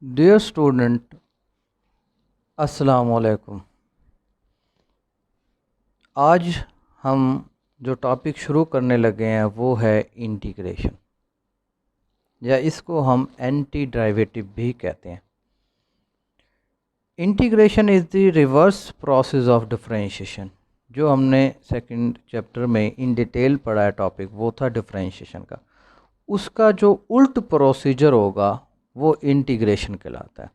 Dear student, अस्सलाम वालेकुम। आज हम जो टॉपिक शुरू करने लगे हैं वो है इंटीग्रेशन, या इसको हम एंटी डेरिवेटिव भी कहते हैं। Integration is the reverse process of differentiation. जो हमने सेकंड चैप्टर में इन डिटेल पढ़ा है टॉपिक, वो था डिफरेंशिएशन का। उसका जो उल्ट प्रोसीजर होगा वो इंटीग्रेशन कहलाता है।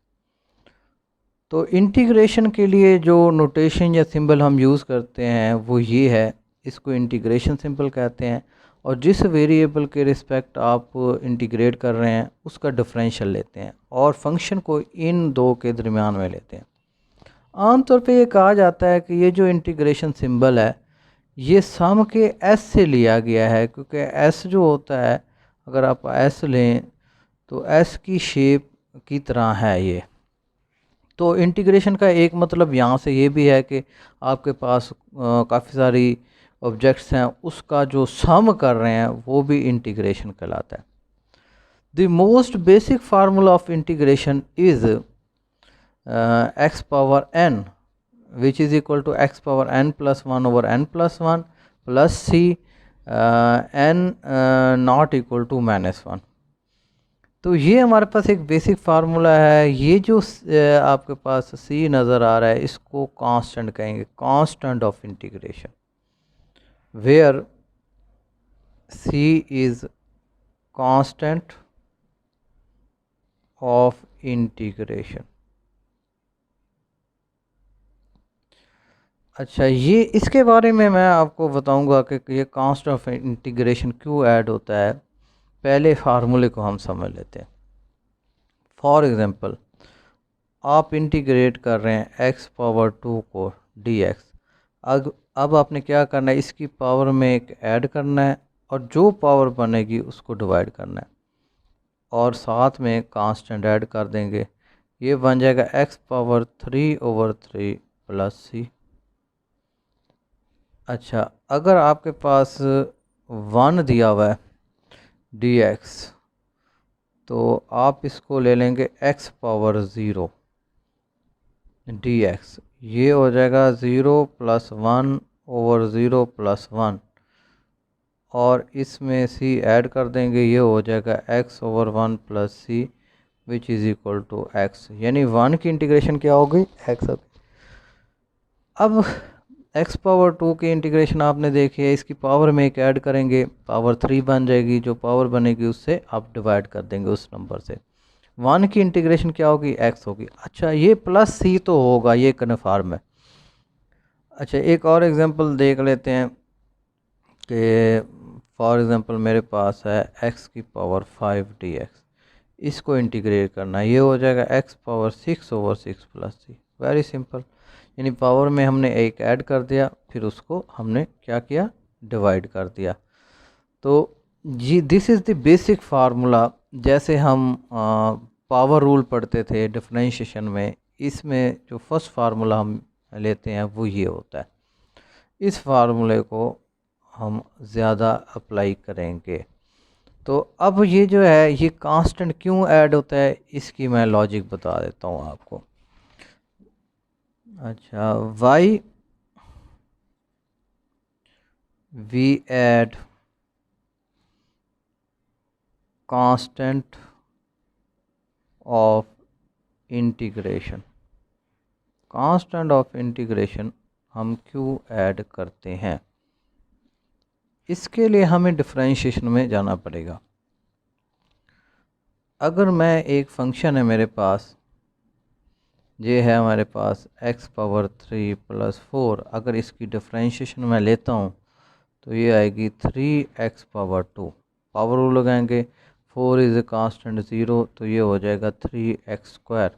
तो इंटीग्रेशन के लिए जो नोटेशन या सिंबल हम यूज़ करते हैं वो ये है, इसको इंटीग्रेशन सिंबल कहते हैं। और जिस वेरिएबल के रिस्पेक्ट आप इंटीग्रेट कर रहे हैं उसका डिफरेंशियल लेते हैं और फंक्शन को इन दो के दरमियान में लेते हैं। आमतौर पे ये कहा जाता है कि ये जो इंटीग्रेशन सिंबल है ये सम के एस से लिया गया है, क्योंकि एस जो होता है, अगर आप एस लें तो एस की शेप की तरह है ये। तो इंटीग्रेशन का एक मतलब यहाँ से ये भी है कि आपके पास काफ़ी सारी ऑब्जेक्ट्स हैं, उसका जो सम कर रहे हैं वो भी इंटीग्रेशन कहलाता है। The most basic formula of integration is x power n which is equal to x power n plus one over n plus one plus C n not equal to -1। तो ये हमारे पास एक बेसिक फार्मूला है। ये जो आपके पास c नज़र आ रहा है इसको कांस्टेंट कहेंगे, constant of integration, where c is constant of integration. अच्छा, ये इसके बारे में मैं आपको बताऊंगा कि ये कांस्टेंट ऑफ इंटीग्रेशन क्यों ऐड होता है। पहले फार्मूले को हम समझ लेते हैं। फॉर एग्ज़ाम्पल, आप इंटीग्रेट कर रहे हैं x पावर 2 को dx। अब आपने क्या करना है, इसकी पावर में एक ऐड करना है और जो पावर बनेगी उसको डिवाइड करना है और साथ में कांस्टेंट ऐड कर देंगे। ये बन जाएगा x पावर 3 ओवर 3 प्लस सी। अच्छा, अगर आपके पास 1 दिया हुआ है dx, तो आप इसको ले लेंगे x पावर 0 dx। ये हो जाएगा 0 प्लस 1 ओवर 0 प्लस 1 और इसमें c ऐड कर देंगे, ये हो जाएगा x over 1 plus C which is equal to x। यानी 1 की इंटीग्रेशन क्या होगी, x। अब x पावर 2 की इंटीग्रेशन आपने देखी है, इसकी पावर में एक ऐड करेंगे, पावर 3 बन जाएगी। जो पावर बनेगी उससे आप डिवाइड कर देंगे उस नंबर से। 1 की इंटीग्रेशन क्या होगी, x होगी। अच्छा, ये प्लस c तो होगा, ये कन्फर्म है। अच्छा, एक और एग्जांपल देख लेते हैं कि फॉर एग्जांपल मेरे पास है x की पावर 5 dx। इसको इंटीग्रेट करना है, ये हो जाएगा x power 6 over 6 plus C. Very simple. यानी पावर में हमने एक ऐड कर दिया, फिर उसको हमने क्या किया, डिवाइड कर दिया। तो जी, this is the basic formula. जैसे हम पावर रूल पढ़ते थे डिफरेंशिएशन में, इसमें जो फर्स्ट फार्मूला हम लेते हैं वो ये होता है। इस फार्मूले को हम ज़्यादा अप्लाई करेंगे। तो अब ये जो है, ये कांस्टेंट क्यों ऐड होता है, इसकी मैं लॉजिक बता देता हूँ आपको। अच्छा, y we add constant of integration। Constant of integration हम क्यों ऐड करते हैं, इसके लिए हमें डिफरेंशिएशन में जाना पड़ेगा। अगर मैं एक फंक्शन है मेरे पास, ये है हमारे पास x पावर 3 प्लस 4, अगर इसकी डिफरेंशिएशन मैं लेता हूँ तो ये आएगी 3x पावर 2। पावर रूल लगाएंगे, 4 इज़ ए कांस्टेंट 0, तो ये हो जाएगा 3x स्क्वायर।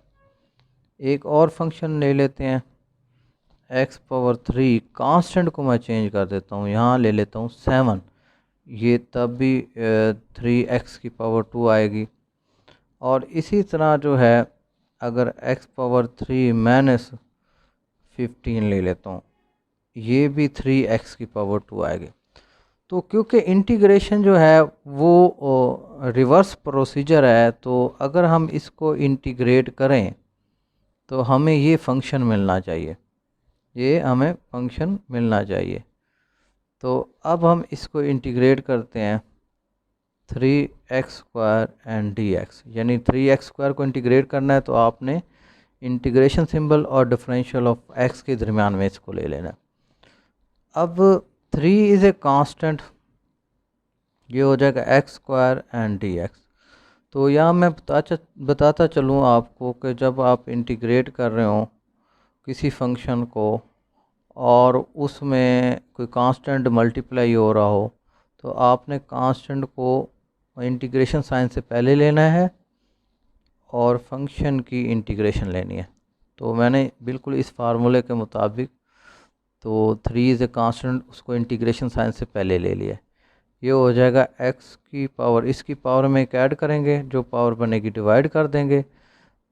एक और फंक्शन ले लेते हैं x पावर 3, कांस्टेंट को मैं चेंज कर देता हूँ, यहाँ ले लेता हूँ 7। ये तब भी 3x की पावर 2 आएगी। और इसी तरह जो है, अगर x पावर 3 माइनस 15 ले लेता हूँ, ये भी 3x की पावर 2 आएगी। तो क्योंकि इंटीग्रेशन जो है वो रिवर्स प्रोसीजर है, तो अगर हम इसको इंटीग्रेट करें तो हमें ये फंक्शन मिलना चाहिए, ये हमें फंक्शन मिलना चाहिए। तो अब हम इसको इंटीग्रेट करते हैं 3x² एंड dx, यानी 3x² को इंटीग्रेट करना है तो आपने इंटीग्रेशन सिंबल और डिफरेंशियल ऑफ x के दरमियान में इसको ले लेना है। अब 3 इज़ ए कांस्टेंट, ये हो जाएगा x² एंड dx। तो यहाँ मैं बताता चलूँ आपको कि जब आप इंटीग्रेट कर रहे हो किसी फंक्शन को और उसमें कोई कांस्टेंट मल्टीप्लाई हो रहा हो, तो आपने कांस्टेंट को इंटीग्रेशन साइन से पहले लेना है और फंक्शन की इंटीग्रेशन लेनी है। तो मैंने बिल्कुल इस फार्मूले के मुताबिक तो 3 इज़ ए कांस्टेंट उसको इंटीग्रेशन साइन से पहले ले लिया। ये हो जाएगा x की पावर, इसकी पावर में एक ऐड करेंगे, जो पावर बनेगी डिवाइड कर देंगे,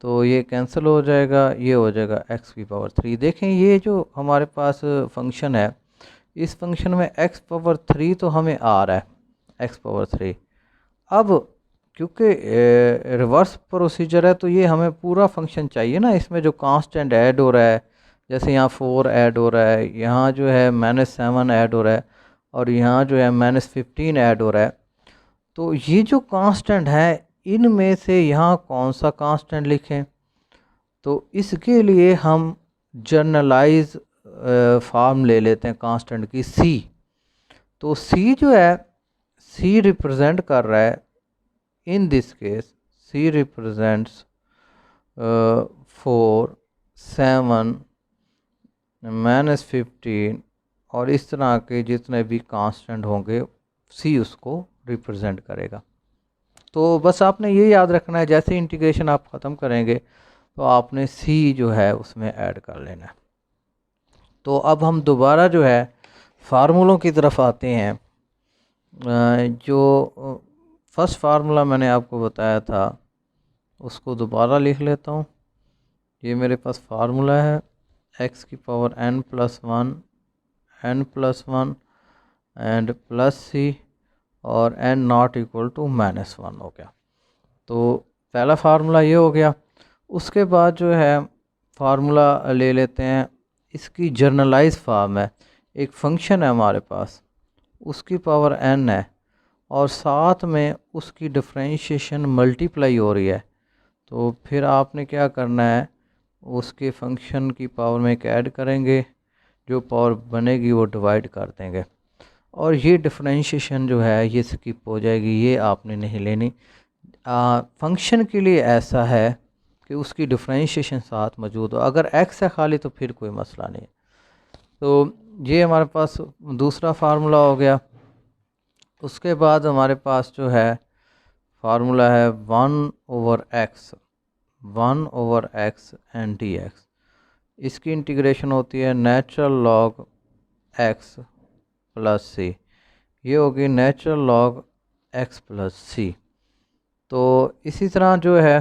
तो ये कैंसिल हो जाएगा, ये हो जाएगा x की पावर 3। देखें ये जो हमारे पास फंक्शन है, इस फंक्शन में x पावर 3 तो हमें आ रहा है, x पावर 3। अब क्योंकि रिवर्स प्रोसीजर है तो ये हमें पूरा फंक्शन चाहिए ना, इसमें जो कांस्टेंट ऐड हो रहा है, जैसे यहाँ 4 ऐड हो रहा है, यहाँ जो है -7 ऐड हो रहा है और यहाँ जो है -15 ऐड हो रहा है। तो ये जो कांस्टेंट है इनमें से यहाँ कौन सा कांस्टेंट लिखें, तो इसके लिए हम जर्नलाइज फॉर्म ले लेते हैं कांस्टेंट की c। तो c जो है, c रिप्रेजेंट कर रहा है, in this case c represents 4, 7, -15 और इस तरह के जितने भी कांस्टेंट होंगे c उसको रिप्रेजेंट करेगा। तो बस आपने ये याद रखना है, जैसे इंटीग्रेशन आप ख़त्म करेंगे तो आपने c जो है उसमें ऐड कर लेना है। तो अब हम दोबारा जो है फार्मूलों की तरफ आते हैं। जो फर्स्ट फार्मूला मैंने आपको बताया था उसको दोबारा लिख लेता हूँ। ये मेरे पास फार्मूला है x की power n+1 n+1 and +c और n नॉट इक्वल टू -1 हो गया। तो पहला फार्मूला ये हो गया। उसके बाद जो है फार्मूला ले लेते हैं, इसकी जर्नलाइज फॉर्म है, एक फंक्शन है हमारे पास, उसकी पावर n है और साथ में उसकी डिफरेंशिएशन मल्टीप्लाई हो रही है। तो फिर आपने क्या करना है, उसके फंक्शन की पावर में एक ऐड करेंगे, जो पावर बनेगी वो डिवाइड कर देंगे और ये डिफरेंशिएशन जो है ये स्किप हो जाएगी, ये आपने नहीं लेनी। फंक्शन के लिए ऐसा है कि उसकी डिफरेंशिएशन साथ मौजूद हो, अगर x है खाली तो फिर कोई मसला नहीं। तो ये हमारे पास दूसरा फार्मूला हो गया। उसके बाद हमारे पास जो है फार्मूला है 1/x एंड dx। इसकी इंटीग्रेशन होती है natural log x plus c, ये होगी natural log x plus c। तो इसी तरह जो है,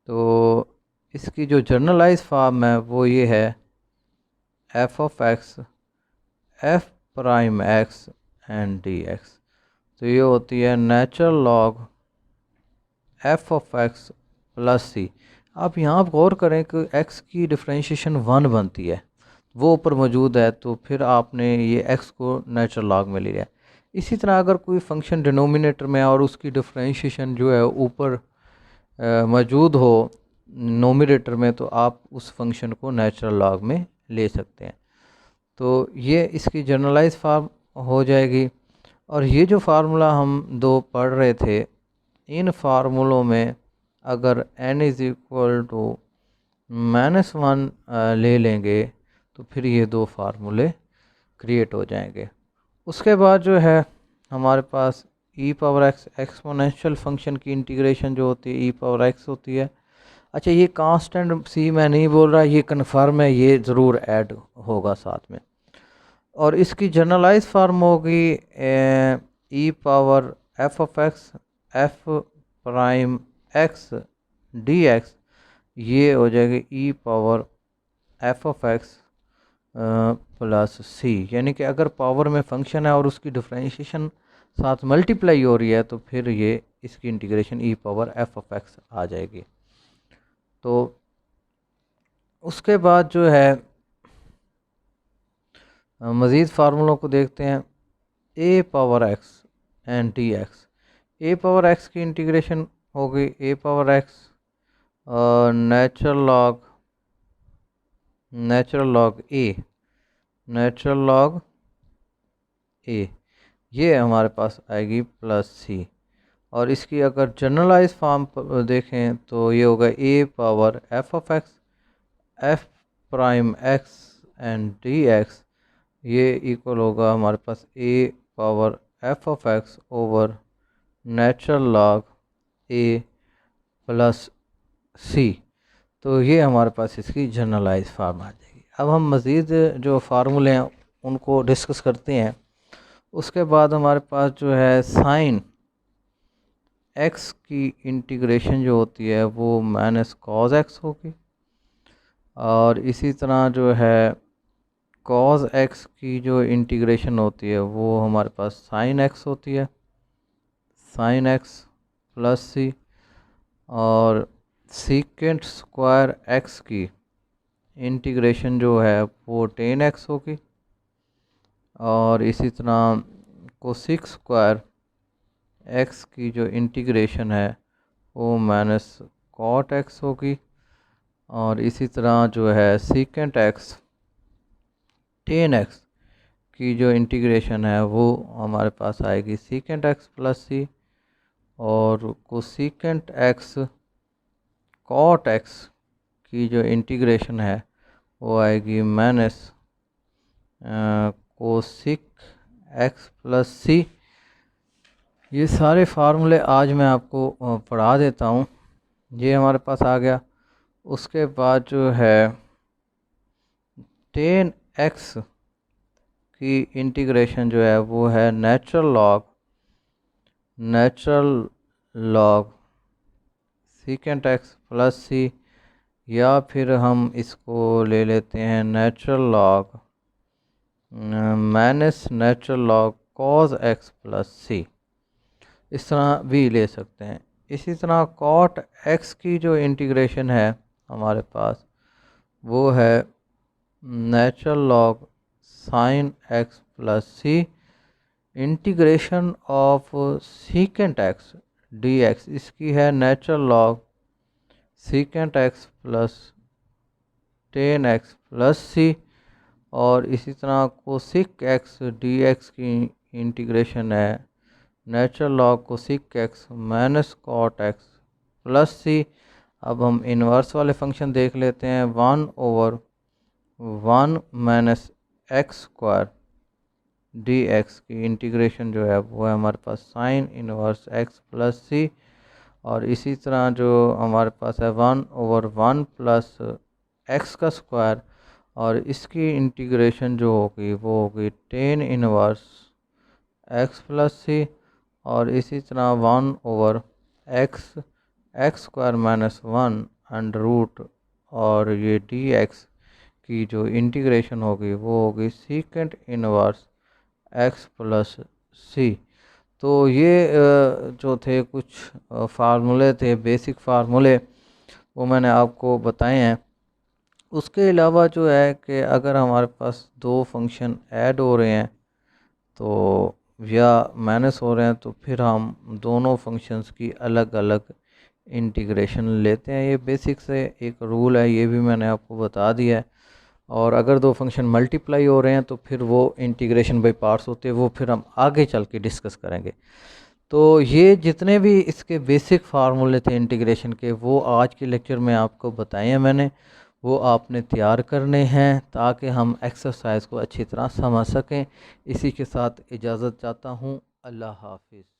तो इसकी जो जर्नलाइज फॉर्म है वो ये है f(x) f'(x) एंड dx। तो ये होती है natural log f(x) plus c। आप यहाँ आप गौर करें कि x की डिफरेंशिएशन 1 बनती है, वो ऊपर मौजूद है, तो फिर आपने ये x को नेचुरल लॉग में लिया। इसी तरह अगर कोई फंक्शन डिनोमिनेटर में और उसकी डिफरेंशिएशन जो है ऊपर मौजूद हो नोमिनेटर में, तो आप उस फंक्शन को नेचुरल लॉग में ले सकते हैं। तो ये इसकी जनरलाइज फार्म हो जाएगी। और ये जो फार्मूला हम दो पढ़ रहे थे, इन फार्मूलों में अगर n इज़ इक्वल टू -1 ले लेंगे तो फिर ये दो फार्मूले क्रिएट हो जाएंगे। उसके बाद जो है हमारे पास e⁻x एक्सपोनेंशियल फंक्शन की इंटीग्रेशन जो होती है e⁻x होती है। अच्छा, ये कांस्टेंट c मैं नहीं बोल रहा, ये कन्फर्म है, ये ज़रूर ऐड होगा साथ में। और इसकी जनरलाइज फार्म होगी e⁻f(x) f'(x) dx, ये हो जाएगी e⁻f(x) प्लस सी, यानी कि अगर पावर में फंक्शन है और उसकी डिफरेंशिएशन साथ मल्टीप्लाई हो रही है तो फिर ये इसकी integration e power f of x आ जाएगी। तो उसके बाद जो है मज़ीद फार्मूलों को देखते हैं। A power x and d x, a power x की इंटीग्रेशन होगी a power x natural log a, ये हमारे पास आएगी प्लस सी। और इसकी अगर जनरलाइज फॉर्म देखें तो ये होगा a power f of x f prime x and d x, ये इक्वल होगा हमारे पास a power f of x over natural log a plus C. तो ये हमारे पास इसकी जनरलाइज फार्म आ जाएगी। अब हम मज़ीद जो फार्मूले हैं उनको डिस्कस करते हैं। उसके बाद हमारे पास जो है साइन एक्स की इंटीग्रेशन जो होती है वो माइनस कॉस एक्स होगी, और इसी तरह जो है कॉस एक्स की जो इंटीग्रेशन होती है वो हमारे पास साइन एक्स होती है, साइन एक्स प्लस सी। और सीकेंट स्क्वायर एक्स की इंटीग्रेशन जो है वो टेन एक्स होगी, और इसी तरह कोसेक स्क्वायर एक्स की जो इंटीग्रेशन है वो माइनस कॉट एक्स होगी, और इसी तरह जो है सीकेंट एक्स टेन एक्स की जो इंटीग्रेशन है वो हमारे पास आएगी सीकेंट एक्स प्लस सी, और कोसेकेंट एक्स कॉट एक्स की जो इंटीग्रेशन है वो आएगी माइनस कोसेक एक्स प्लस सी। ये सारे फार्मूले आज मैं आपको पढ़ा देता हूँ, ये हमारे पास आ गया। उसके बाद जो है टेन एक्स की इंटीग्रेशन जो है वो है natural log secant x plus C, या फिर हम इसको ले लेते हैं natural log minus natural log cos x plus C, इस तरह भी ले सकते हैं। इसी तरह कॉट एक्स की जो इंटीग्रेशन है हमारे पास वो है natural log sine x plus C, integration of secant x d x, इसकी है natural log secant x plus tan x plus C. और इसी तरह कोसेक एक्स डी एक्स की इंटीग्रेशन है natural log cosec x minus cot x plus C. अब हम inverse वाले फंक्शन देख लेते हैं। 1/1 minus x square d x की इंटीग्रेशन जो है वो है हमारे पास sine inverse x plus C, और इसी तरह जो हमारे पास है 1/1 प्लस एक्स का स्क्वायर, और इसकी इंटीग्रेशन जो होगी वो होगी tan inverse x plus C, और इसी तरह 1/x square minus 1 under root, और ये डी एक्स की जो इंटीग्रेशन होगी वो होगी secant inverse x plus C. तो ये जो थे कुछ फार्मूले थे, बेसिक फार्मूले, वो मैंने आपको बताए हैं। उसके अलावा जो है कि अगर हमारे पास दो फंक्शन ऐड हो रहे हैं तो या माइनस हो रहे हैं तो फिर हम दोनों फंक्शंस की अलग अलग इंटीग्रेशन लेते हैं। ये बेसिक से एक रूल है, ये भी मैंने आपको बता दिया है। और अगर दो फंक्शन मल्टीप्लाई हो रहे हैं तो फिर वो इंटीग्रेशन बाय पार्ट्स होते हैं, वो फिर हम आगे चल के डिस्कस करेंगे। तो ये जितने भी इसके बेसिक फार्मूले थे इंटीग्रेशन के, वो आज के लेक्चर में आपको बताए हैं मैंने, वो आपने तैयार करने हैं ताकि हम एक्सरसाइज को अच्छी तरह समझ सकें। इसी के साथ इजाज़त चाहता हूँ। अल्लाह हाफिज़।